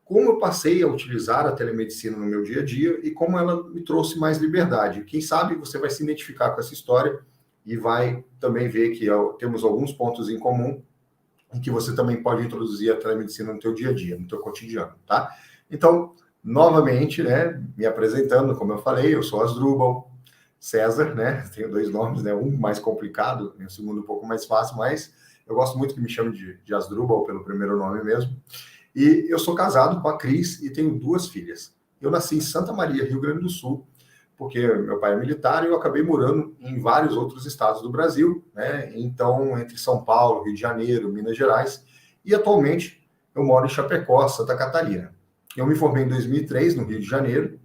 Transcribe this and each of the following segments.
como eu passei a utilizar a telemedicina no meu dia a dia e como ela me trouxe mais liberdade. Quem sabe você vai se identificar com essa história e vai também ver que temos alguns pontos em comum em que você também pode introduzir a telemedicina no teu dia a dia, no teu cotidiano, tá? Então, novamente, né, me apresentando, como eu falei, eu sou Asdrubal César, né? Tenho 2 nomes, né? Um mais complicado, o segundo um pouco mais fácil, mas eu gosto muito que me chame de Asdrubal pelo primeiro nome mesmo. E eu sou casado com a Cris e tenho 2 filhas. Eu nasci em Santa Maria, Rio Grande do Sul, porque meu pai é militar e eu acabei morando em vários outros estados do Brasil, né? Então, entre São Paulo, Rio de Janeiro, Minas Gerais, e atualmente eu moro em Chapecó, Santa Catarina. Eu me formei em 2003 no Rio de Janeiro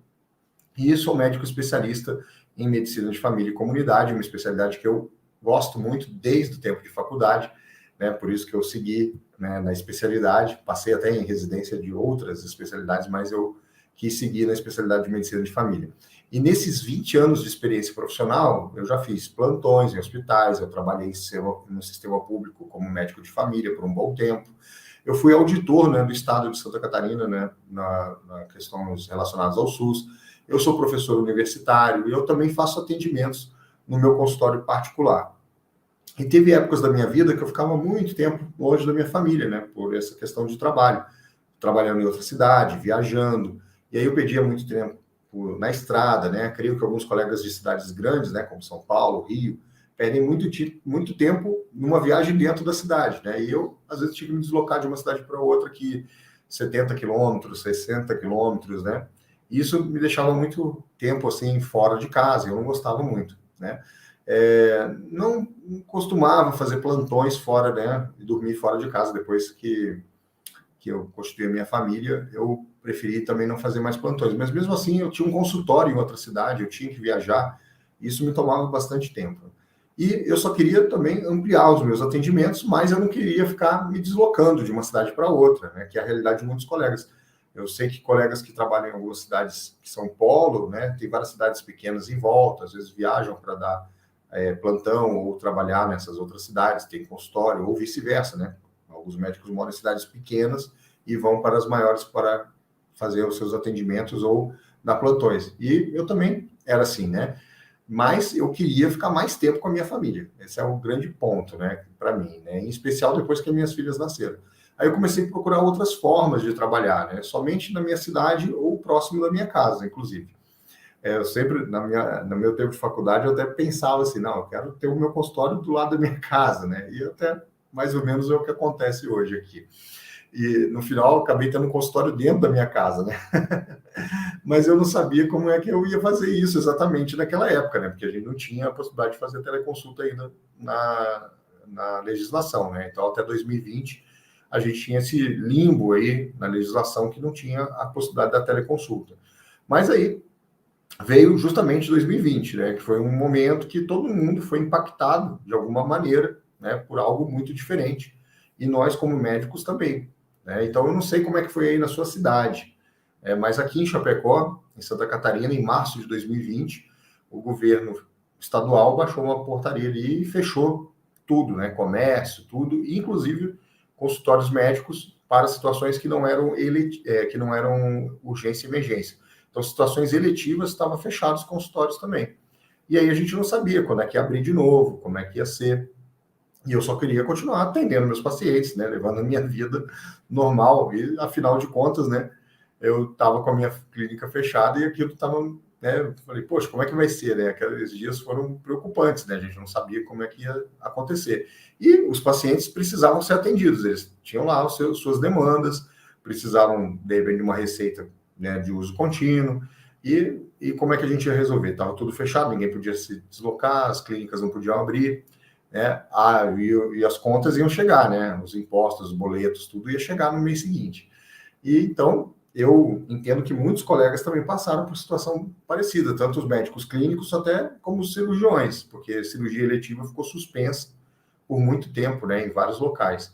e sou médico especialista em medicina de família e comunidade, uma especialidade que eu gosto muito desde o tempo de faculdade, né? Por isso que eu segui, né, na especialidade, passei até em residência de outras especialidades, mas eu quis seguir na especialidade de medicina de família. E nesses 20 anos de experiência profissional, eu já fiz plantões em hospitais, eu trabalhei no sistema público como médico de família por um bom tempo. Eu fui auditor, né, do estado de Santa Catarina, né, na questões relacionadas ao SUS. Eu sou professor universitário e eu também faço atendimentos no meu consultório particular. E teve épocas da minha vida que eu ficava muito tempo longe da minha família, né, por essa questão de trabalho, trabalhando em outra cidade, viajando, e aí eu perdia muito tempo na estrada, né, creio que alguns colegas de cidades grandes, né, como São Paulo, Rio, perdem muito tempo numa viagem dentro da cidade, né, e eu, às vezes, tive que me deslocar de uma cidade para outra que 70 quilômetros, 60 quilômetros, né, e isso me deixava muito tempo, assim, fora de casa, eu não gostava muito, né. Não costumava fazer plantões fora, né, e dormir fora de casa depois que eu constituí a minha família, eu preferi também não fazer mais plantões. Mas mesmo assim, eu tinha um consultório em outra cidade, eu tinha que viajar, isso me tomava bastante tempo. E eu só queria também ampliar os meus atendimentos, mas eu não queria ficar me deslocando de uma cidade para outra, né, que é a realidade de muitos colegas. Eu sei que colegas que trabalham em algumas cidades que são polo, né, tem várias cidades pequenas em volta, às vezes viajam para dar plantão ou trabalhar nessas outras cidades, tem consultório, ou vice-versa, né? Alguns médicos moram em cidades pequenas e vão para as maiores para fazer os seus atendimentos ou dar plantões. E eu também era assim, né? Mas eu queria ficar mais tempo com a minha família. Esse é o grande ponto, né? Para mim, né? Em especial depois que as minhas filhas nasceram. Aí eu comecei a procurar outras formas de trabalhar, né? Somente na minha cidade ou próximo da minha casa, inclusive. Eu sempre, no meu tempo de faculdade, eu até pensava assim, não, eu quero ter o meu consultório do lado da minha casa, né? E até mais ou menos é o que acontece hoje aqui. E no final, eu acabei tendo um consultório dentro da minha casa, né? Mas eu não sabia como é que eu ia fazer isso exatamente naquela época, né? Porque a gente não tinha a possibilidade de fazer teleconsulta ainda na legislação, né? Então, até 2020, a gente tinha esse limbo aí na legislação que não tinha a possibilidade da teleconsulta. Mas aí, veio justamente 2020, né, que foi um momento que todo mundo foi impactado de alguma maneira, né, por algo muito diferente, e nós como médicos também, né? Então eu não sei como é que foi aí na sua cidade, mas aqui em Chapecó, em Santa Catarina, em março de 2020, o governo estadual baixou uma portaria ali e fechou tudo, né, comércio, tudo, inclusive consultórios médicos para situações que não eram que não eram urgência e emergência. Então, situações eletivas estavam fechados os consultórios também. E aí a gente não sabia quando é que ia abrir de novo, como é que ia ser. E eu só queria continuar atendendo meus pacientes, né, levando a minha vida normal. E, afinal de contas, né, eu estava com a minha clínica fechada e aquilo estava, né, eu falei, poxa, como é que vai ser, né? Aqueles dias foram preocupantes, né? A gente não sabia como é que ia acontecer. E os pacientes precisavam ser atendidos, eles tinham lá suas demandas, precisavam, de repente, de uma receita, né, de uso contínuo. E como é que a gente ia resolver? Estava tudo fechado, ninguém podia se deslocar, as clínicas não podiam abrir, né? E as contas iam chegar, né? Os impostos, os boletos, tudo ia chegar no mês seguinte. E então, eu entendo que muitos colegas também passaram por situação parecida, tanto os médicos clínicos até como os cirurgiões, porque a cirurgia eletiva ficou suspensa por muito tempo, né, em vários locais,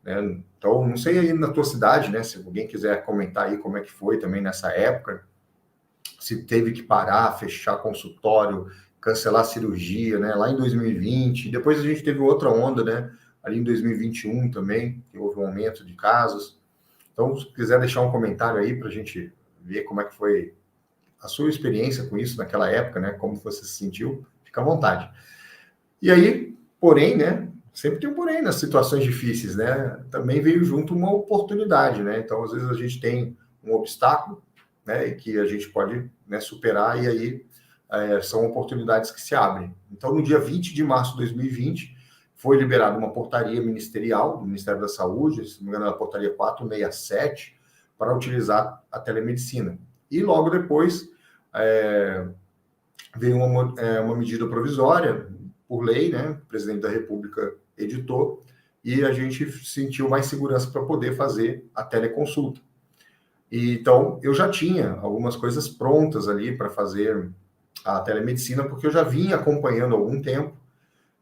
né? Então, não sei aí na tua cidade, né, se alguém quiser comentar aí como é que foi também nessa época, se teve que parar, fechar consultório, cancelar a cirurgia, né, lá em 2020, depois a gente teve outra onda, né, ali em 2021 também, que houve um aumento de casos. Então, se quiser deixar um comentário aí para a gente ver como é que foi a sua experiência com isso naquela época, né? Como você se sentiu, fica à vontade. E aí, porém, né? Sempre tem um porém nas situações difíceis, né? Também veio junto uma oportunidade, né? Então, às vezes a gente tem um obstáculo, né? E que a gente pode, né, superar, e aí são oportunidades que se abrem. Então, no dia 20 de março de 2020, foi liberada uma portaria ministerial do Ministério da Saúde, se não me engano, a portaria 467, para utilizar a telemedicina. E logo depois veio uma medida provisória, por lei, né? O presidente da República editou, e a gente sentiu mais segurança para poder fazer a teleconsulta. E, então, eu já tinha algumas coisas prontas ali para fazer a telemedicina, porque eu já vinha acompanhando há algum tempo.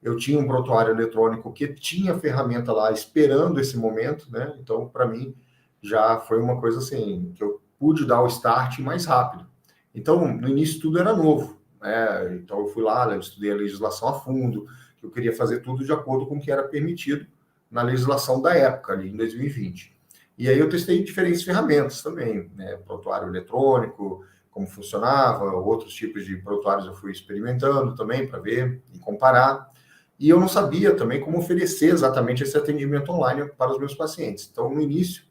Eu tinha um prontuário eletrônico que tinha ferramenta lá esperando esse momento, né? Então, para mim, já foi uma coisa assim, que eu pude dar o start mais rápido. Então, no início, tudo era novo, né? Então, eu fui lá, eu estudei a legislação a fundo, eu queria fazer tudo de acordo com o que era permitido na legislação da época, ali em 2020. E aí eu testei diferentes ferramentas também, né? Prontuário eletrônico, como funcionava, outros tipos de prontuários eu fui experimentando também para ver e comparar. E eu não sabia também como oferecer exatamente esse atendimento online para os meus pacientes. Então, no início,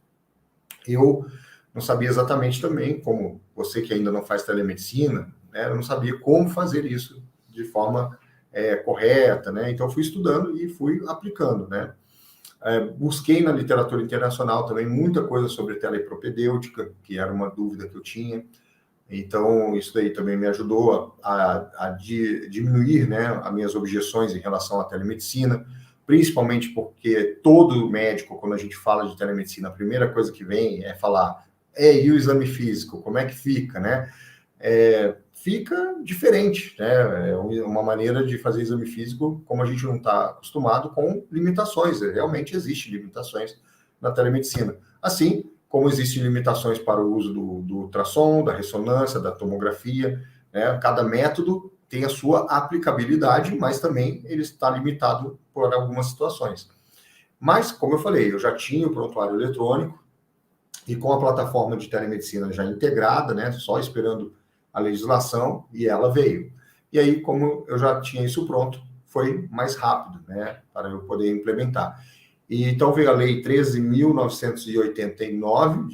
eu não sabia exatamente também, como você que ainda não faz telemedicina, né, eu não sabia como fazer isso de forma correta, né? Então, eu fui estudando e fui aplicando, né? Busquei na literatura internacional também muita coisa sobre telepropedêutica, que era uma dúvida que eu tinha. Então, isso daí também me ajudou a diminuir, né, as minhas objeções em relação à telemedicina, principalmente porque todo médico, quando a gente fala de telemedicina, a primeira coisa que vem é falar, e o exame físico, como é que fica, né? Fica diferente, né? É uma maneira de fazer exame físico, como a gente não está acostumado, com limitações, realmente existem limitações na telemedicina. Assim, como existem limitações para o uso do ultrassom, da ressonância, da tomografia, né? Cada método tem a sua aplicabilidade, mas também ele está limitado por algumas situações. Mas, como eu falei, eu já tinha o prontuário eletrônico e com a plataforma de telemedicina já integrada, né? Só esperando a legislação, e ela veio. E aí, como eu já tinha isso pronto, foi mais rápido, né? Para eu poder implementar. E então veio a Lei 13.989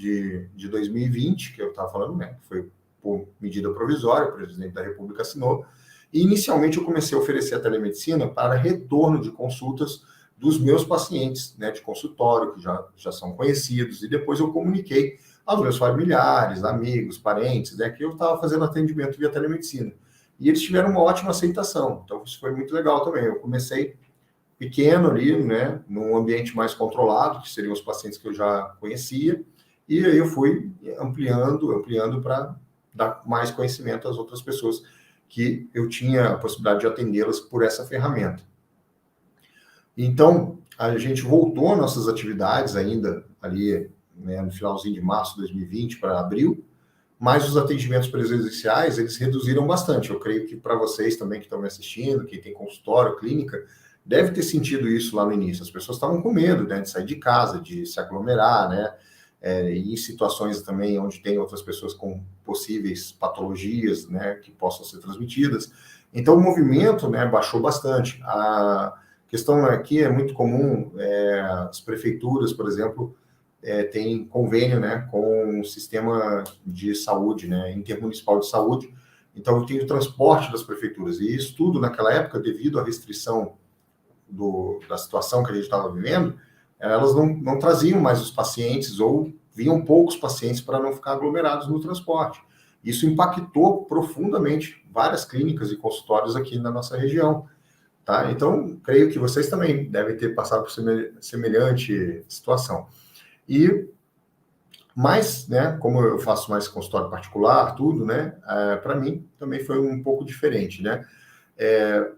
de 2020, que eu estava falando, né? Que foi por medida provisória, o presidente da República assinou. E inicialmente eu comecei a oferecer a telemedicina para retorno de consultas dos meus pacientes, né? De consultório, que já são conhecidos. E depois eu comuniquei aos meus familiares, amigos, parentes, né? Que eu estava fazendo atendimento via telemedicina. E eles tiveram uma ótima aceitação. Então isso foi muito legal também. Eu comecei pequeno ali, né, num ambiente mais controlado, que seriam os pacientes que eu já conhecia, e aí eu fui ampliando para dar mais conhecimento às outras pessoas que eu tinha a possibilidade de atendê-las por essa ferramenta. Então, a gente voltou às nossas atividades ainda ali, né, no finalzinho de março de 2020 para abril, mas os atendimentos presenciais, eles reduziram bastante. Eu creio que para vocês também que estão me assistindo, quem tem consultório, clínica, deve ter sentido isso lá no início. As pessoas estavam com medo, né, de sair de casa, de se aglomerar, né? E em situações também onde tem outras pessoas com possíveis patologias, né, que possam ser transmitidas. Então, o movimento, né, baixou bastante. A questão aqui é muito comum, as prefeituras, por exemplo, têm convênio, né, com o sistema de saúde, né, intermunicipal de saúde. Então, tem o transporte das prefeituras. E isso tudo, naquela época, devido à restrição da situação que a gente estava vivendo, elas não traziam mais os pacientes ou vinham poucos pacientes para não ficar aglomerados no transporte. Isso impactou profundamente várias clínicas e consultórios aqui na nossa região. Tá? Então, creio que vocês também devem ter passado por semelhante situação. Mas, né, como eu faço mais consultório particular, tudo, né, para mim também foi um pouco diferente, né?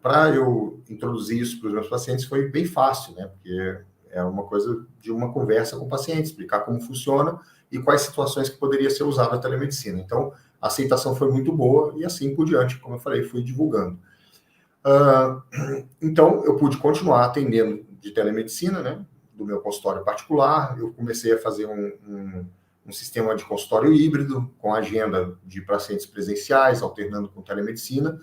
Para eu introduzir isso para os meus pacientes foi bem fácil, né? Porque é uma coisa de uma conversa com o paciente, explicar como funciona e quais situações que poderia ser usada a telemedicina. Então, a aceitação foi muito boa e assim por diante, como eu falei, fui divulgando. Então, eu pude continuar atendendo de telemedicina, né? do meu consultório particular, eu comecei a fazer um sistema de consultório híbrido, com agenda de pacientes presenciais, alternando com telemedicina,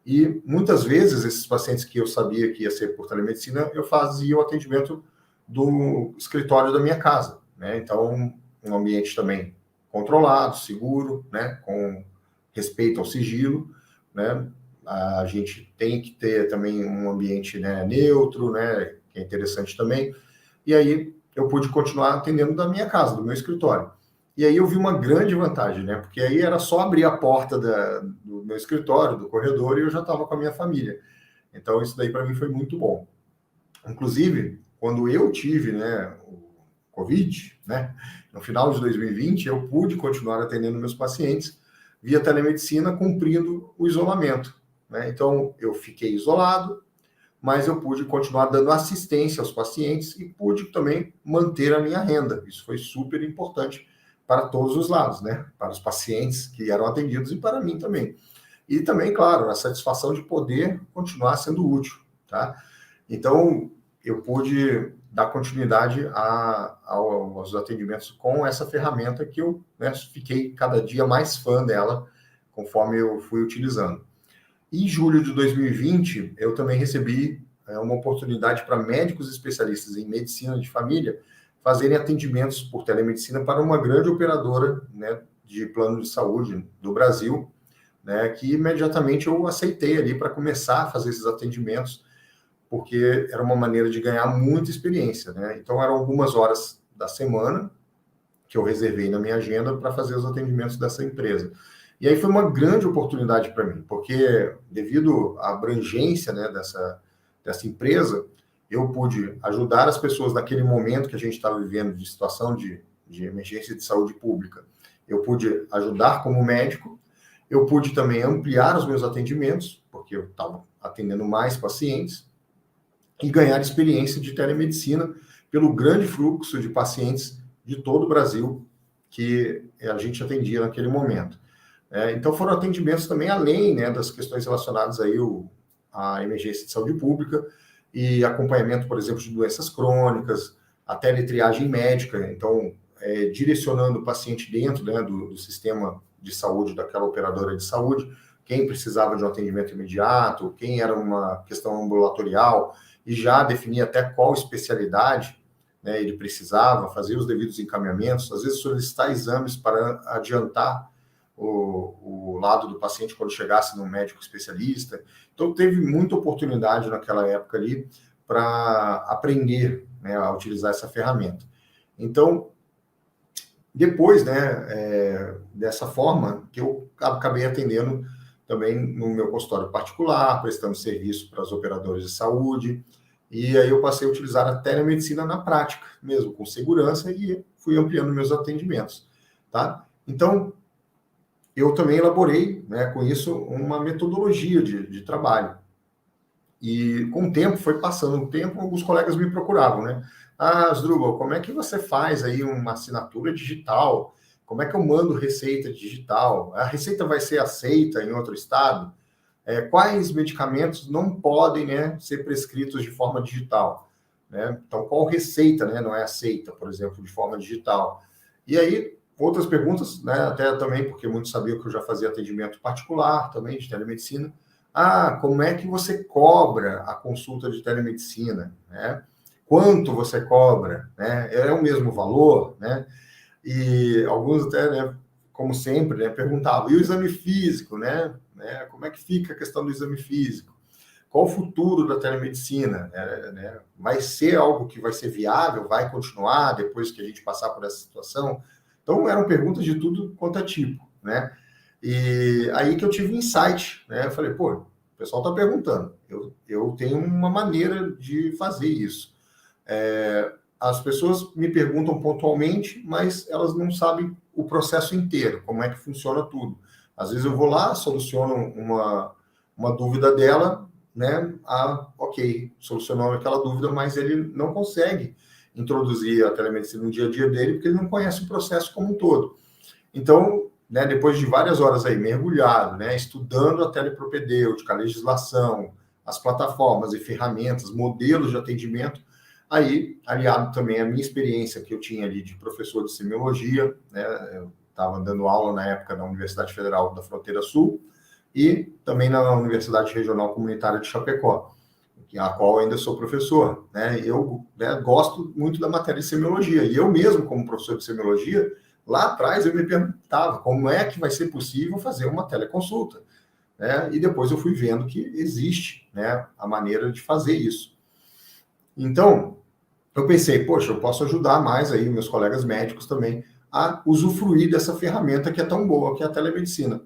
e muitas vezes esses pacientes que eu sabia que ia ser por telemedicina, eu fazia o atendimento do escritório da minha casa, né? Então, um ambiente também controlado, seguro, né? Com respeito ao sigilo, né? A gente tem que ter também um ambiente, né, neutro, né? Que é interessante também. E aí eu pude continuar atendendo da minha casa, do meu escritório. E aí eu vi uma grande vantagem, né? Porque aí era só abrir a porta do meu escritório, do corredor, e eu já estava com a minha família. Então, isso daí para mim foi muito bom. Inclusive, quando eu tive, né, o Covid, né, no final de 2020, eu pude continuar atendendo meus pacientes via telemedicina, cumprindo o isolamento, né? Então, eu fiquei isolado, mas eu pude continuar dando assistência aos pacientes e pude também manter a minha renda. Isso foi super importante para todos os lados, né? Para os pacientes que eram atendidos e para mim também. E também, claro, a satisfação de poder continuar sendo útil, tá? Então, eu pude dar continuidade aos atendimentos com essa ferramenta que eu, né, fiquei cada dia mais fã dela, conforme eu fui utilizando. Em julho de 2020, eu também recebi uma oportunidade para médicos especialistas em medicina de família fazerem atendimentos por telemedicina para uma grande operadora, né, de plano de saúde do Brasil, né, que imediatamente eu aceitei ali para começar a fazer esses atendimentos, porque era uma maneira de ganhar muita experiência, né? Então, eram algumas horas da semana que eu reservei na minha agenda para fazer os atendimentos dessa empresa. E aí foi uma grande oportunidade para mim, porque devido à abrangência, né, dessa empresa, eu pude ajudar as pessoas naquele momento que a gente estava vivendo de situação de emergência de saúde pública. Eu pude ajudar como médico, eu pude também ampliar os meus atendimentos, porque eu estava atendendo mais pacientes, e ganhar experiência de telemedicina pelo grande fluxo de pacientes de todo o Brasil que a gente atendia naquele momento. Então, foram atendimentos também além, né, das questões relacionadas aí à emergência de saúde pública e acompanhamento, por exemplo, de doenças crônicas, a teletriagem médica, então, direcionando o paciente dentro, né, do sistema de saúde daquela operadora de saúde, quem precisava de um atendimento imediato, quem era uma questão ambulatorial, e já definir até qual especialidade, né, ele precisava, fazer os devidos encaminhamentos, às vezes solicitar exames para adiantar o lado do paciente quando chegasse no médico especialista. Então, teve muita oportunidade naquela época ali para aprender, né, a utilizar essa ferramenta. Então, depois, né, dessa forma, que eu acabei atendendo também no meu consultório particular, prestando serviço para os operadores de saúde, e aí eu passei a utilizar a telemedicina na prática, mesmo com segurança, e fui ampliando meus atendimentos, tá? Então, eu também elaborei, né, com isso, uma metodologia de trabalho. E com o tempo, foi passando o tempo, alguns colegas me procuravam, né? Ah, Asdrubal, como é que você faz aí uma assinatura digital? Como é que eu mando receita digital? A receita vai ser aceita em outro estado? Quais medicamentos não podem, né, ser prescritos de forma digital? Né? Então, qual receita, né, não é aceita, por exemplo, de forma digital? E aí, outras perguntas, né, até também, porque muitos sabiam que eu já fazia atendimento particular também, de telemedicina. Ah, como é que você cobra a consulta de telemedicina? Né? Quanto você cobra? Né? É o mesmo valor? Né? E alguns até, né, como sempre, né, perguntavam, e o exame físico, né? Como é que fica a questão do exame físico? Qual o futuro da telemedicina? Né? Vai ser algo que vai ser viável? Vai continuar depois que a gente passar por essa situação? Então, eram perguntas de tudo quanto é tipo, né? E aí que eu tive um insight, né? Eu falei, pô, o pessoal está perguntando, eu tenho uma maneira de fazer isso. As pessoas me perguntam pontualmente, mas elas não sabem o processo inteiro, como é que funciona tudo. Às vezes eu vou lá, soluciono uma dúvida dela, né? Ok, solucionou aquela dúvida, mas ele não consegue introduzir a telemedicina no dia a dia dele, porque ele não conhece o processo como um todo. Então, né, depois de várias horas aí mergulhado, né, estudando a telepropedêutica, a legislação, as plataformas e ferramentas, modelos de atendimento, Aí, aliado também à minha experiência que eu tinha ali de professor de semiologia, né, eu estava dando aula na época na Universidade Federal da Fronteira Sul e também na Universidade Regional Comunitária de Chapecó, a qual ainda sou professor, né? Eu, né, gosto muito da matéria de semiologia, e eu mesmo, como professor de semiologia, lá atrás eu me perguntava como é que vai ser possível fazer uma teleconsulta, né? E depois eu fui vendo que existe, né, a maneira de fazer isso. Então, eu pensei, poxa, eu posso ajudar mais aí meus colegas médicos também a usufruir dessa ferramenta que é tão boa, que é a telemedicina.